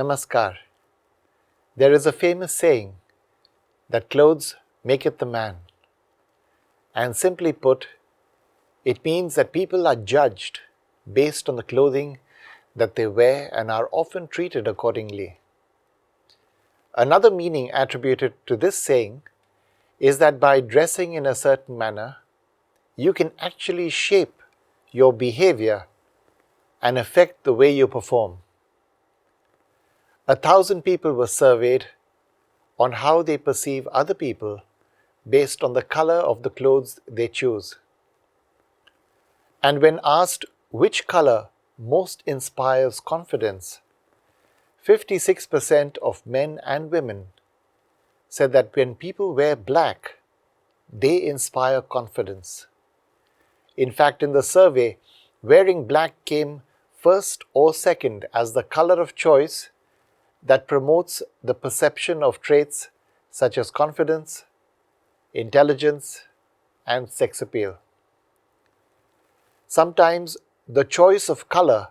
Namaskar. There is a famous saying that clothes maketh the man. And simply put, it means that people are judged based on the clothing that they wear and are often treated accordingly. Another meaning attributed to this saying is that by dressing in a certain manner, you can actually shape your behavior and affect the way you perform. 1,000 people were surveyed on how they perceive other people based on the color of the clothes they choose. And when asked which color most inspires confidence, 56% of men and women said that when people wear black, they inspire confidence. In fact, in the survey, wearing black came first or second as the color of choice that promotes the perception of traits such as confidence, intelligence, and sex appeal. Sometimes the choice of color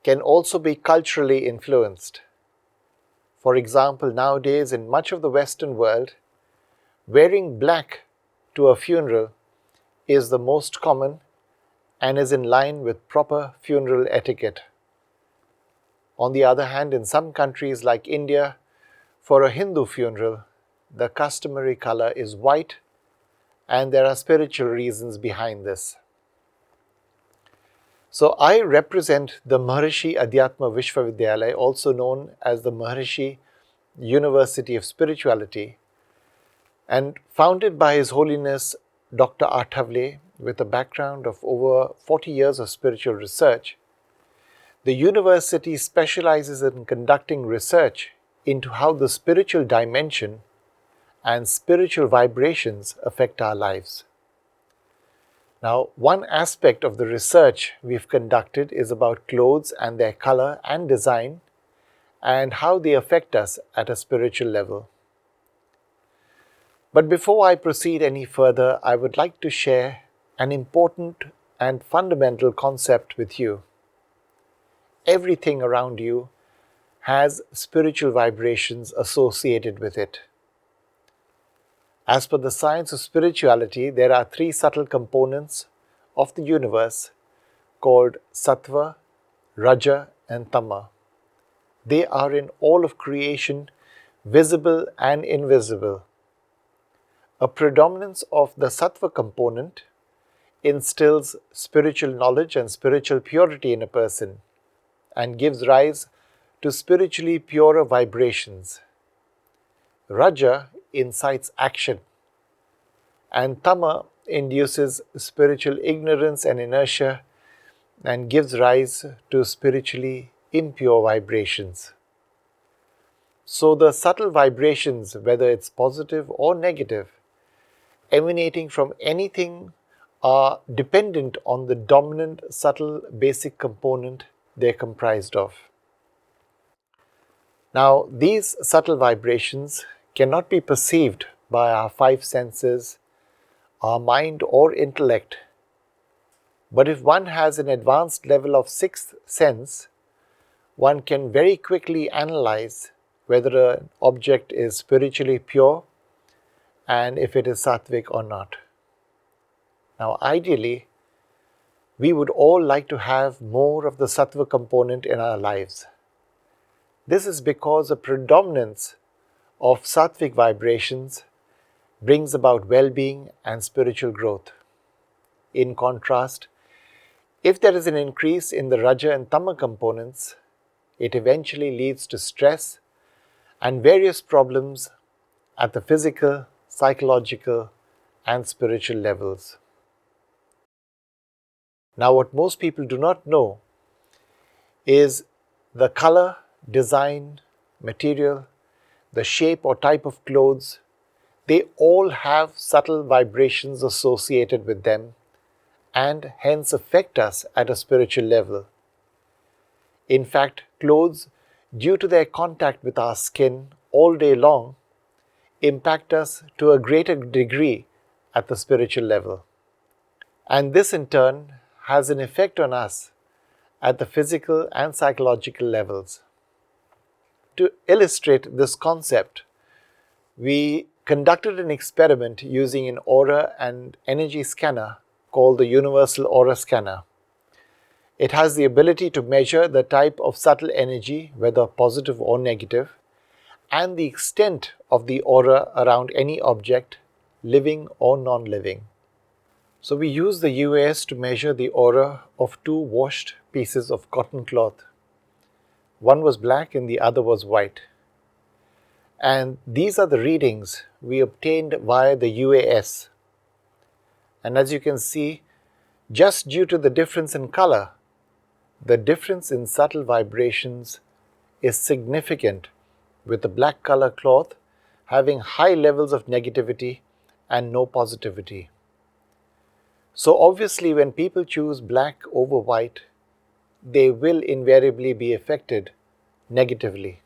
can also be culturally influenced. For example, nowadays in much of the Western world, wearing black to a funeral is the most common and is in line with proper funeral etiquette. On the other hand, in some countries like India, for a Hindu funeral, the customary color is white, and there are spiritual reasons behind this. So I represent the Maharishi Adhyatma Vishwavidyalaya, also known as the Maharishi University of Spirituality, and founded by His Holiness Dr. Athavale with a background of over 40 years of spiritual research. The university specializes in conducting research into how the spiritual dimension and spiritual vibrations affect our lives. Now, one aspect of the research we've conducted is about clothes and their color and design and how they affect us at a spiritual level. But before I proceed any further, I would like to share an important and fundamental concept with you. Everything around you has spiritual vibrations associated with it. As per the science of spirituality, there are 3 subtle components of the universe called Sattva, Raja, and Tama. They are in all of creation, visible and invisible. A predominance of the Sattva component instills spiritual knowledge and spiritual purity in a person and gives rise to spiritually purer vibrations. Raja incites action, and Tama induces spiritual ignorance and inertia and gives rise to spiritually impure vibrations. So the subtle vibrations, whether it's positive or negative, emanating from anything are dependent on the dominant subtle basic component they're comprised of. Now, these subtle vibrations cannot be perceived by our 5 senses, our mind or intellect. But if one has an advanced level of 6th sense, one can very quickly analyze whether an object is spiritually pure and if it is sattvic or not. Now, ideally, we would all like to have more of the sattva component in our lives. This is because a predominance of sattvic vibrations brings about well-being and spiritual growth. In contrast, if there is an increase in the Raja and Tama components, it eventually leads to stress and various problems at the physical, psychological, and spiritual levels. Now, what most people do not know is the color, design, material, the shape or type of clothes, they all have subtle vibrations associated with them and hence affect us at a spiritual level. In fact, clothes, due to their contact with our skin all day long, impact us to a greater degree at the spiritual level. And this in turn has an effect on us at the physical and psychological levels. to illustrate this concept, we conducted an experiment using an aura and energy scanner called the Universal Aura Scanner. It has the ability to measure the type of subtle energy, whether positive or negative, and the extent of the aura around any object, living or non-living. So we use the UAS to measure the aura of two washed pieces of cotton cloth. One was black and the other was white. And these are the readings we obtained via the UAS. And as you can see, just due to the difference in color, the difference in subtle vibrations is significant, with the black color cloth having high levels of negativity and no positivity. So obviously when people choose black over white, they will invariably be affected negatively.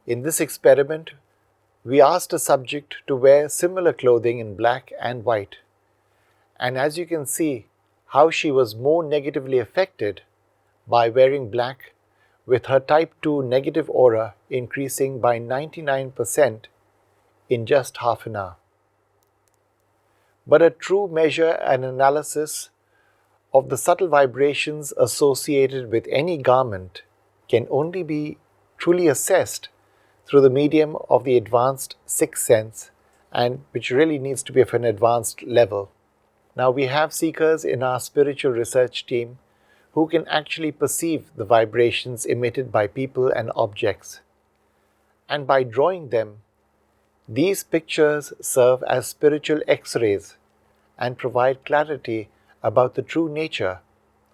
In this experiment, we asked a subject to wear similar clothing in black and white. And as you can see, how she was more negatively affected by wearing black, with her type 2 negative aura increasing by 99% in just half an hour. But a true measure and analysis of the subtle vibrations associated with any garment can only be truly assessed through the medium of the advanced sixth sense, and which really needs to be of an advanced level. Now we have seekers in our spiritual research team who can actually perceive the vibrations emitted by people and objects. And by drawing them, these pictures serve as spiritual X-rays and provide clarity about the true nature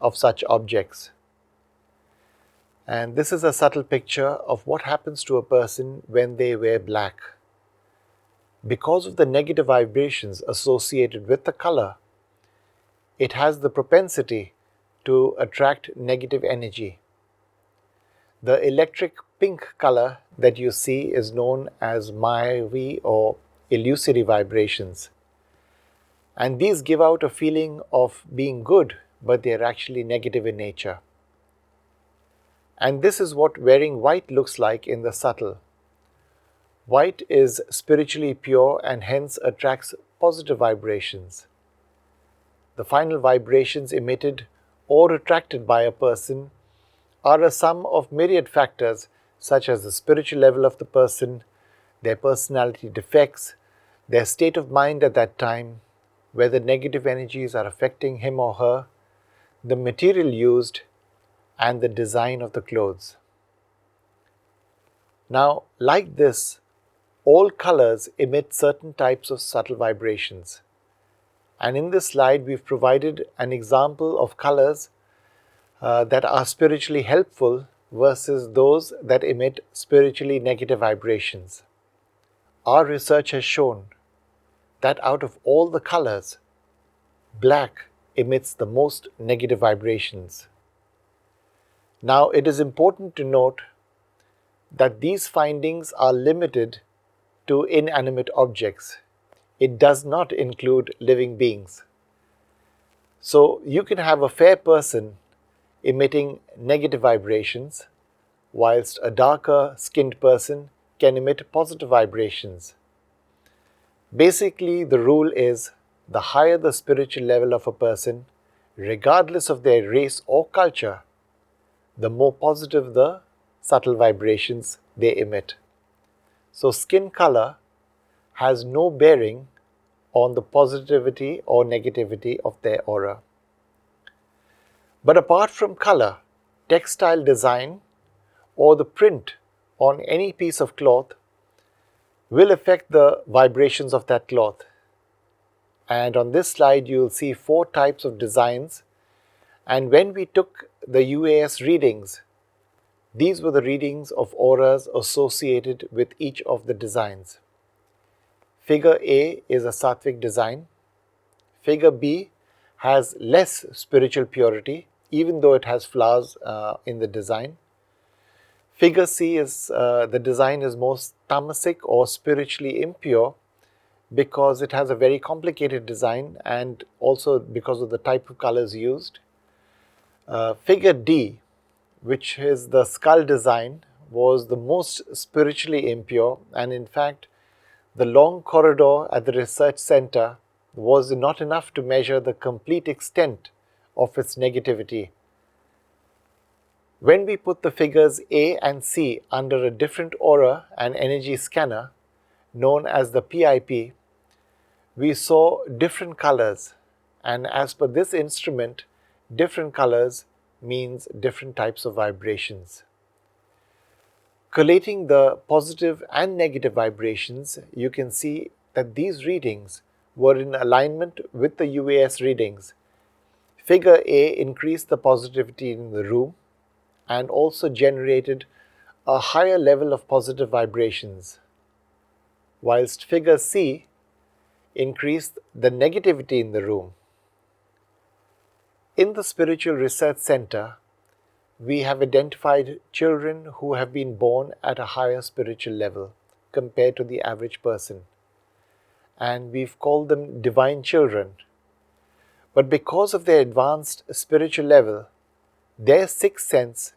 of such objects. And this is a subtle picture of what happens to a person when they wear black. Because of the negative vibrations associated with the color, it has the propensity to attract negative energy. The electric pink color that you see is known as Mayavi or illusory vibrations. And these give out a feeling of being good, but they are actually negative in nature. And this is what wearing white looks like in the subtle. White is spiritually pure and hence attracts positive vibrations. The final vibrations emitted or attracted by a person are a sum of myriad factors such as the spiritual level of the person, their personality defects, their state of mind at that time, whether negative energies are affecting him or her, the material used, and the design of the clothes. Now, like this, all colors emit certain types of subtle vibrations. And in this slide, we've provided an example of colors that are spiritually helpful versus those that emit spiritually negative vibrations. Our research has shown that out of all the colors, black emits the most negative vibrations. Now, it is important to note that these findings are limited to inanimate objects. It does not include living beings. So, you can have a fair person emitting negative vibrations, whilst a darker skinned person can emit positive vibrations. Basically, the rule is the higher the spiritual level of a person, regardless of their race or culture, the more positive the subtle vibrations they emit. So skin color has no bearing on the positivity or negativity of their aura. But apart from color, textile design or the print on any piece of cloth will affect the vibrations of that cloth. And on this slide, you will see 4 types of designs. And when we took the UAS readings, these were the readings of auras associated with each of the designs. Figure A is a sattvic design. Figure B has less spiritual purity, even though it has flowers in the design. Figure C is the design is most tamasic or spiritually impure because it has a very complicated design and also because of the type of colors used. Figure D, which is the skull design, was the most spiritually impure, and in fact, the long corridor at the research center was not enough to measure the complete extent of its negativity. When we put the figures A and C under a different aura and energy scanner, known as the PIP, we saw different colors, and as per this instrument, different colors means different types of vibrations. Collating the positive and negative vibrations, you can see that these readings were in alignment with the UAS readings. Figure A increased the positivity in the room and also generated a higher level of positive vibrations, whilst figure C increased the negativity in the room. In the Spiritual Research Center, we have identified children who have been born at a higher spiritual level compared to the average person, and we've called them divine children. But because of their advanced spiritual level, their sixth sense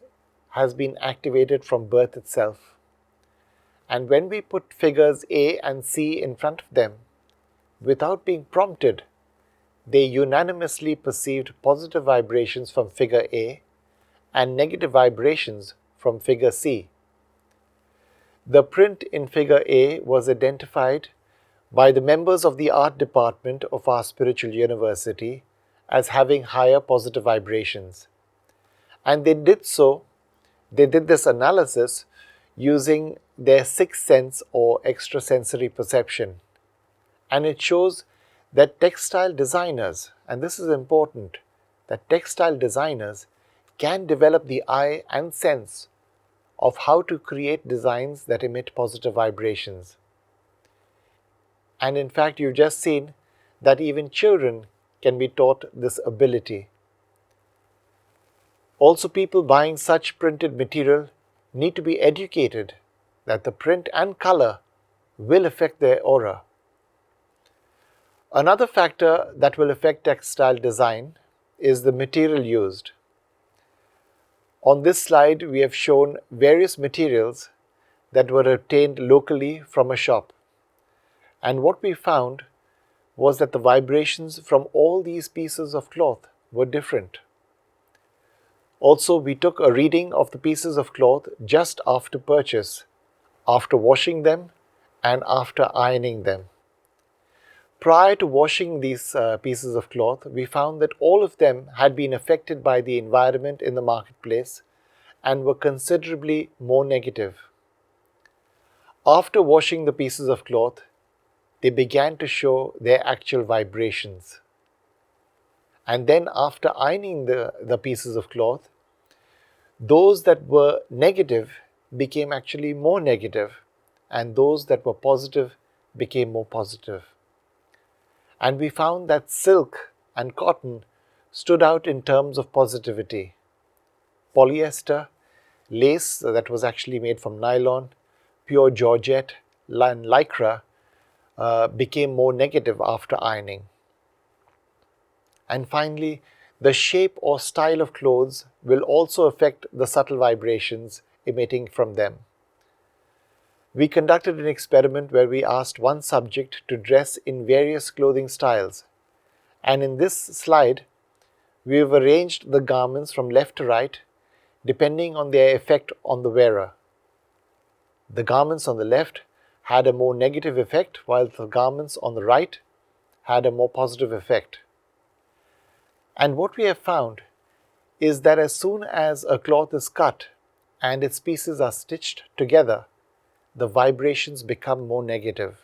has been activated from birth itself. And when we put figures A and C in front of them, without being prompted, they unanimously perceived positive vibrations from figure A and negative vibrations from figure C. The print in figure A was identified by the members of the art department of our spiritual university as having higher positive vibrations. And they did this analysis using their sixth sense or extrasensory perception. And it shows that textile designers, and this is important, that textile designers can develop the eye and sense of how to create designs that emit positive vibrations. And in fact, you've just seen that even children can be taught this ability. Also, people buying such printed material need to be educated that the print and color will affect their aura. Another factor that will affect textile design is the material used. On this slide, we have shown various materials that were obtained locally from a shop. And what we found was that the vibrations from all these pieces of cloth were different. Also, we took a reading of the pieces of cloth just after purchase, after washing them and after ironing them. Prior to washing these pieces of cloth, we found that all of them had been affected by the environment in the marketplace and were considerably more negative. After washing the pieces of cloth, they began to show their actual vibrations. And then after ironing the pieces of cloth, those that were negative became actually more negative, and those that were positive became more positive. And we found that silk and cotton stood out in terms of positivity. Polyester, lace that was actually made from nylon, pure georgette, and lycra became more negative after ironing. And finally, the shape or style of clothes will also affect the subtle vibrations emitting from them. We conducted an experiment where we asked one subject to dress in various clothing styles. And in this slide, we have arranged the garments from left to right depending on their effect on the wearer. The garments on the left had a more negative effect, while the garments on the right had a more positive effect. And what we have found is that as soon as a cloth is cut and its pieces are stitched together, the vibrations become more negative.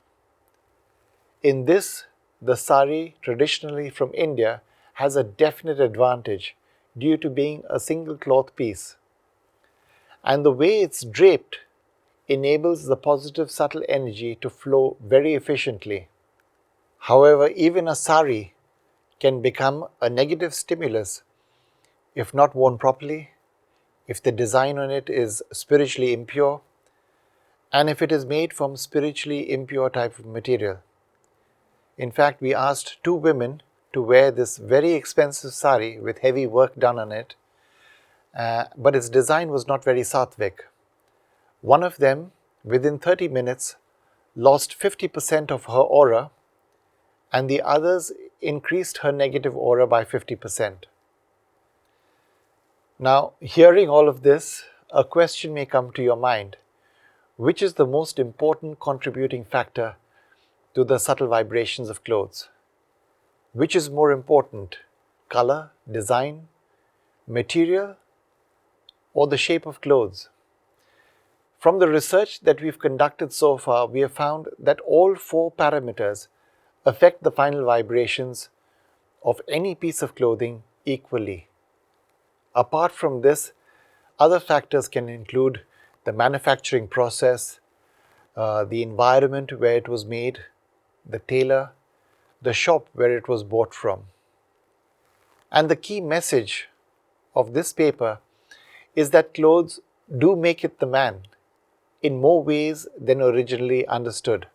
In this, the sari, traditionally from India, has a definite advantage due to being a single cloth piece. And the way it's draped enables the positive subtle energy to flow very efficiently. However, even a sari can become a negative stimulus if not worn properly, if the design on it is spiritually impure, and if it is made from spiritually impure type of material. In fact, we asked two women to wear this very expensive sari with heavy work done on it, but its design was not very sattvic. One of them, within 30 minutes, lost 50% of her aura, and the others increased her negative aura by 50%. Now, hearing all of this, a question may come to your mind. Which is the most important contributing factor to the subtle vibrations of clothes? Which is more important, color, design, material, or the shape of clothes? From the research that we've conducted so far, we have found that all four parameters affect the final vibrations of any piece of clothing equally. Apart from this, other factors can include the manufacturing process, the environment where it was made, the tailor, the shop where it was bought from. And the key message of this paper is that clothes do make it the man in more ways than originally understood.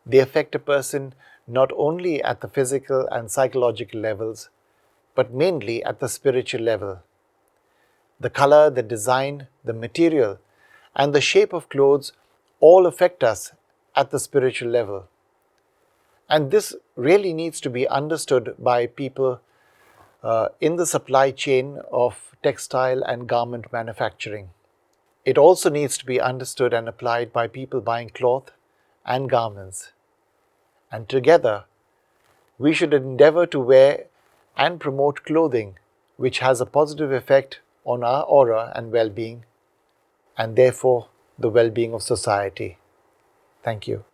They affect a person not only at the physical and psychological levels, but mainly at the spiritual level. The color, the design, the material, and the shape of clothes all affect us at the spiritual level. And this really needs to be understood by people in the supply chain of textile and garment manufacturing. It also needs to be understood and applied by people buying cloth and garments. And together, we should endeavor to wear and promote clothing which has a positive effect on our aura and well-being, and therefore the well-being of society. Thank you.